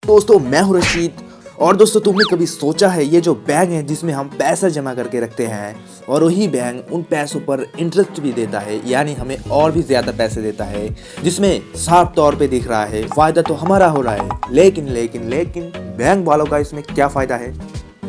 दोस्तों मैं हूं रशीद। और दोस्तों तुमने कभी सोचा है ये जो बैंक है जिसमें हम पैसा जमा करके रखते हैं और वही बैंक उन पैसों पर इंटरेस्ट भी देता है, यानी हमें और भी ज्यादा पैसे देता है, जिसमें साफ तौर पे दिख रहा है फायदा तो हमारा हो रहा है। लेकिन लेकिन लेकिन बैंक वालों का इसमें क्या फायदा है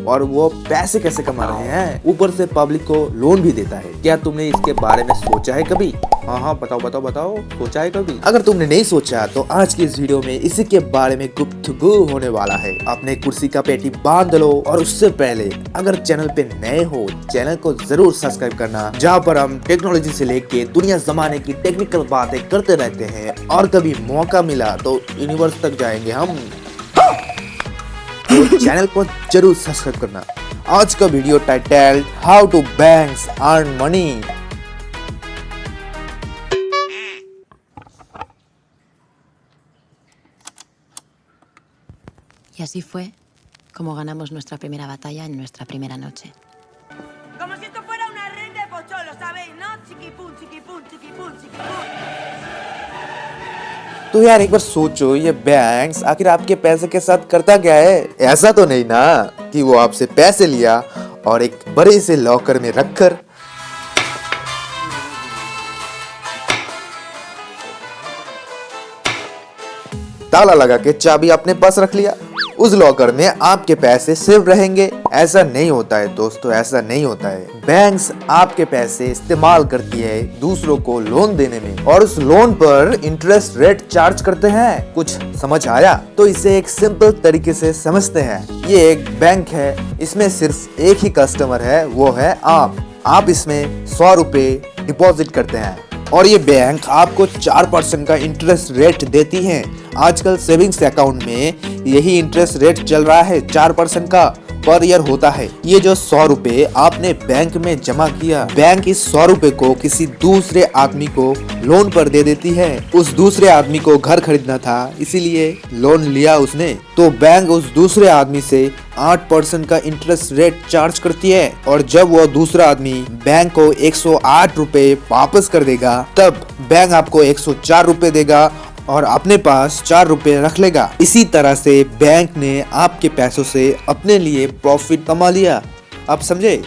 और वो पैसे कैसे कमा रहे हैं, ऊपर से पब्लिक को लोन भी देता है। क्या तुमने इसके बारे में सोचा है कभी? हाँ बताओ बताओ बताओ, सोचा है कभी? अगर तुमने नहीं सोचा तो आज की इस वीडियो में इसी के बारे में गुफ्तगू होने वाला है। अपने कुर्सी का पेटी बांध लो और उससे पहले अगर चैनल पे नए हो चैनल को जरूर सब्सक्राइब करना, जहाँ पर हम टेक्नोलॉजी से लेके दुनिया जमाने की टेक्निकल बातें करते रहते हैं और कभी मौका मिला तो यूनिवर्स तक जाएंगे हम। तो चैनल को जरूर सब्सक्राइब करना। आज का video title how to banks earn money. Y así fue como ganamos nuestra primera batalla en nuestra primera noche. Como si esto fuera una red de pocholo, ¿sabéis? ¿No? Chiquipum, chiquipum, chiquipum, chiquipum. तो यार एक बार सोचो, ये banks आखिर आपके पैसे के साथ करता क्या है? ऐसा तो नहीं ना कि वो आपसे पैसे लिया और एक बड़े से लॉकर में रखकर ताला लगा के चाबी अपने पास रख लिया। उस लॉकर में आपके पैसे सेव रहेंगे। ऐसा नहीं होता है दोस्तों, ऐसा नहीं होता है। बैंक्स आपके पैसे इस्तेमाल करती है दूसरों को लोन देने में और उस लोन पर इंटरेस्ट रेट चार्ज करते हैं। कुछ समझ आया? तो इसे एक सिंपल तरीके से समझते हैं। ये एक बैंक है, इसमें सिर्फ एक ही कस्टमर है, वो है आप इसमें 100 रुपए डिपॉजिट करते हैं और ये बैंक आपको 4% का इंटरेस्ट रेट देती है। आजकल सेविंग्स अकाउंट में यही इंटरेस्ट रेट चल रहा है, 4% का पर ईयर होता है। ये जो 100 रुपए आपने बैंक में जमा किया, बैंक इस 100 रुपए को किसी दूसरे आदमी को लोन पर दे देती है। उस दूसरे आदमी को घर खरीदना था, इसीलिए लोन लिया उसने, तो बैंक उस दूसरे आदमी से 8% का इंटरेस्ट रेट चार्ज करती है और जब वो दूसरा आदमी बैंक को 108 रुपए वापस कर देगा तब बैंक आपको 104 रुपए देगा और अपने पास 4 रुपए रख लेगा। इसी तरह से बैंक ने आपके पैसों से अपने लिए प्रॉफिट कमा लिया। आप समझे?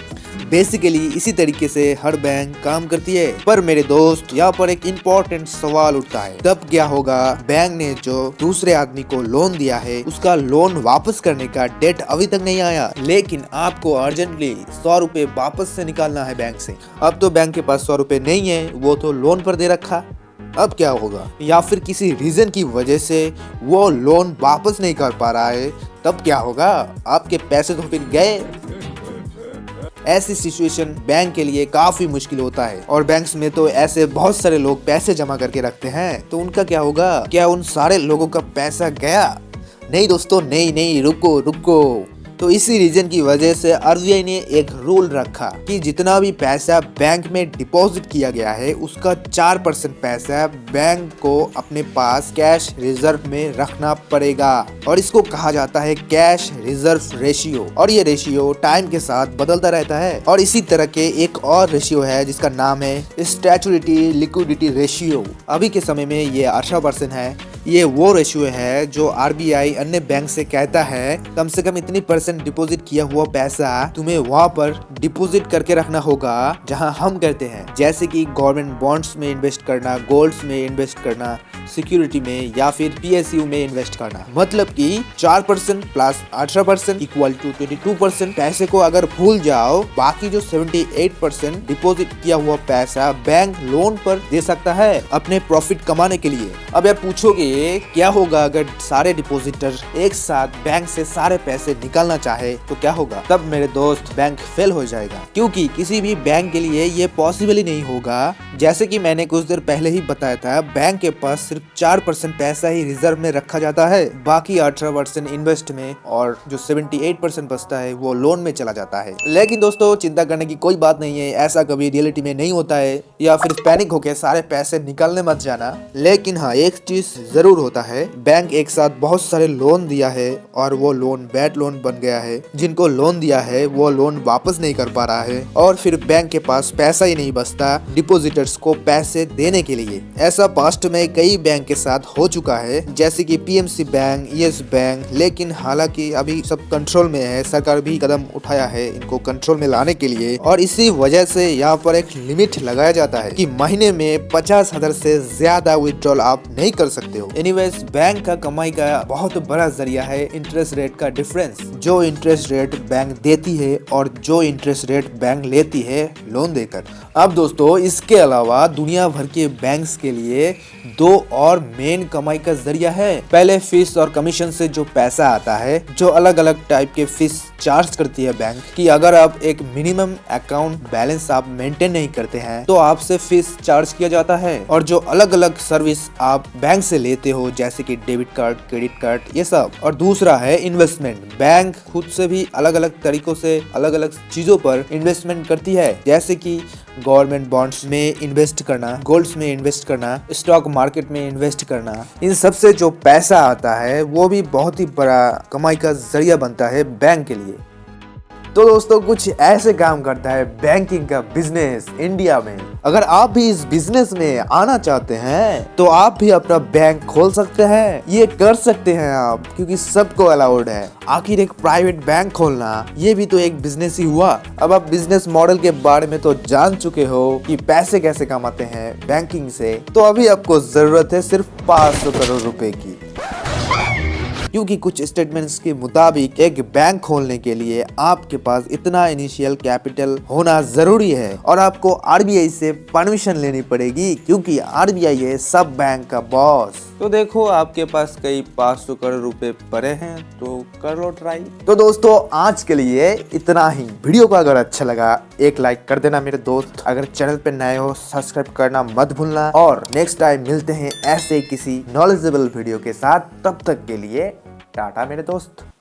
बेसिकली इसी तरीके से हर बैंक काम करती है। पर मेरे दोस्त, यहाँ पर एक इम्पोर्टेंट सवाल उठता है, तब क्या होगा? बैंक ने जो दूसरे आदमी को लोन दिया है उसका लोन वापस करने का डेट अभी तक नहीं आया, लेकिन आपको अर्जेंटली 100 रुपए वापस से निकालना है बैंक से। अब तो बैंक के पास 100 रुपए नहीं है, वो तो लोन पर दे रखा। अब क्या होगा? या फिर किसी रीजन की वजह से वो लोन वापस नहीं कर पा रहा है, तब क्या होगा? आपके पैसे तो फिर गए। ऐसी सिचुएशन बैंक के लिए काफी मुश्किल होता है और बैंक्स में तो ऐसे बहुत सारे लोग पैसे जमा करके रखते हैं, तो उनका क्या होगा? क्या उन सारे लोगों का पैसा गया? नहीं दोस्तों, नहीं, रुको। तो इसी रीजन की वजह से आरबीआई ने एक रूल रखा कि जितना भी पैसा बैंक में डिपॉजिट किया गया है उसका 4% पैसा बैंक को अपने पास कैश रिजर्व में रखना पड़ेगा और इसको कहा जाता है कैश रिजर्व रेशियो। और ये रेशियो टाइम के साथ बदलता रहता है। और इसी तरह के एक और रेशियो है जिसका नाम है स्टैट्यूटरी लिक्विडिटी रेशियो। अभी के समय में ये 18% है। ये वो रेशियो है जो आरबीआई अन्य बैंक से कहता है कम से कम इतनी % डिपॉजिट किया हुआ पैसा तुम्हें वहाँ पर डिपॉजिट करके रखना होगा जहाँ हम करते हैं, जैसे कि गवर्नमेंट बॉन्ड्स में इन्वेस्ट करना, गोल्ड्स में इन्वेस्ट करना, सिक्योरिटी में या फिर पीएसयू में इन्वेस्ट करना। मतलब कि 4% प्लस 18% इक्वल टू 22%। पैसे को अगर भूल जाओ, बाकी जो 78% डिपॉजिट किया हुआ पैसा बैंक लोन पर दे सकता है अपने प्रॉफिट कमाने के लिए। अब आप पूछोगे क्या होगा अगर सारे डिपॉजिटर एक साथ बैंक से सारे पैसे निकालना चाहे तो क्या होगा? तब मेरे दोस्त बैंक फेल हो जाएगा, क्योंकि किसी भी बैंक के लिए ये पॉसिबल ही नहीं होगा। जैसे कि मैंने कुछ देर पहले ही बताया था, बैंक के पास सिर्फ 4% पैसा ही रिजर्व में रखा जाता है, बाकी 18% इन्वेस्ट में और जो 78% बचता है वो लोन में चला जाता है। लेकिन दोस्तों चिंता करने की कोई बात नहीं है, ऐसा कभी रियलिटी में नहीं होता है, या फिर पैनिक होकर सारे पैसे निकालने मत जाना। लेकिन हाँ, एक चीज जरूर होता है, बैंक एक साथ बहुत सारे लोन दिया है और वो लोन बैड लोन बन गया है। जिनको लोन दिया है वो लोन वापस नहीं कर पा रहा है और फिर बैंक के पास पैसा ही नहीं बचता डिपॉजिटर्स को पैसे देने के लिए। ऐसा पास्ट में कई बैंक के साथ हो चुका है, जैसे कि पीएमसी बैंक, यस बैंक। लेकिन हालांकि अभी सब कंट्रोल में है, सरकार भी कदम उठाया है इनको कंट्रोल में लाने के लिए, और इसी वजह से यहाँ पर एक लिमिट लगाया जाता है कि महीने में 50,000 से ज्यादा विड्रॉल आप नहीं कर सकते हो। एनीवेज, बैंक का कमाई का बहुत बड़ा जरिया है इंटरेस्ट रेट का डिफरेंस, जो इंटरेस्ट रेट बैंक देती है और जो इंटरेस्ट रेट बैंक लेती है लोन देकर। अब दोस्तों, इसके अलावा दुनिया भर के बैंक्स के लिए दो और मेन कमाई का जरिया है। पहले फीस और कमीशन से जो पैसा आता है, जो अलग अलग टाइप के फीस चार्ज करती है बैंक, कि अगर आप एक मिनिमम अकाउंट बैलेंस आप मेंटेन नहीं करते हैं तो आपसे फीस चार्ज किया जाता है। और जो अलग अलग सर्विस आप बैंक से लेते हो, जैसे कि डेबिट कार्ड, क्रेडिट कार्ड, ये सब। और दूसरा है इन्वेस्टमेंट। बैंक खुद से भी अलग अलग तरीकों से अलग अलग चीजों पर इन्वेस्टमेंट करती है, जैसे कि गवर्नमेंट बॉन्ड्स में इन्वेस्ट करना, गोल्ड्स में इन्वेस्ट करना, स्टॉक मार्केट में इन्वेस्ट करना। इन सब से जो पैसा आता है वो भी बहुत ही बड़ा कमाई का जरिया बनता है बैंक के लिए। तो दोस्तों, कुछ ऐसे काम करता है बैंकिंग का बिजनेस इंडिया में। अगर आप भी इस बिजनेस में आना चाहते हैं तो आप भी अपना बैंक खोल सकते हैं। ये कर सकते हैं आप, क्योंकि सबको अलाउड है। आखिर एक प्राइवेट बैंक खोलना ये भी तो एक बिजनेस ही हुआ। अब आप बिजनेस मॉडल के बारे में तो जान चुके हो कि पैसे कैसे कमाते हैं बैंकिंग से, तो अभी आपको जरूरत है सिर्फ 500 करोड़ रुपए की। क्योंकि कुछ स्टेटमेंट्स के मुताबिक एक बैंक खोलने के लिए आपके पास इतना इनिशियल कैपिटल होना जरूरी है, और आपको आरबीआई से परमिशन लेनी पड़ेगी, क्योंकि आरबीआई है सब बैंक का बॉस। तो देखो, आपके पास कई 500 करोड़ रुपए पड़े हैं, तो कर लो ट्राई। तो दोस्तों, आज के लिए इतना ही। वीडियो को अगर अच्छा लगा एक लाइक कर देना मेरे दोस्त। अगर चैनल पे नए हो सब्सक्राइब करना मत भूलना, और नेक्स्ट टाइम मिलते हैं ऐसे किसी नॉलेजेबल वीडियो के साथ। तब तक के लिए टाटा मेरे दोस्त।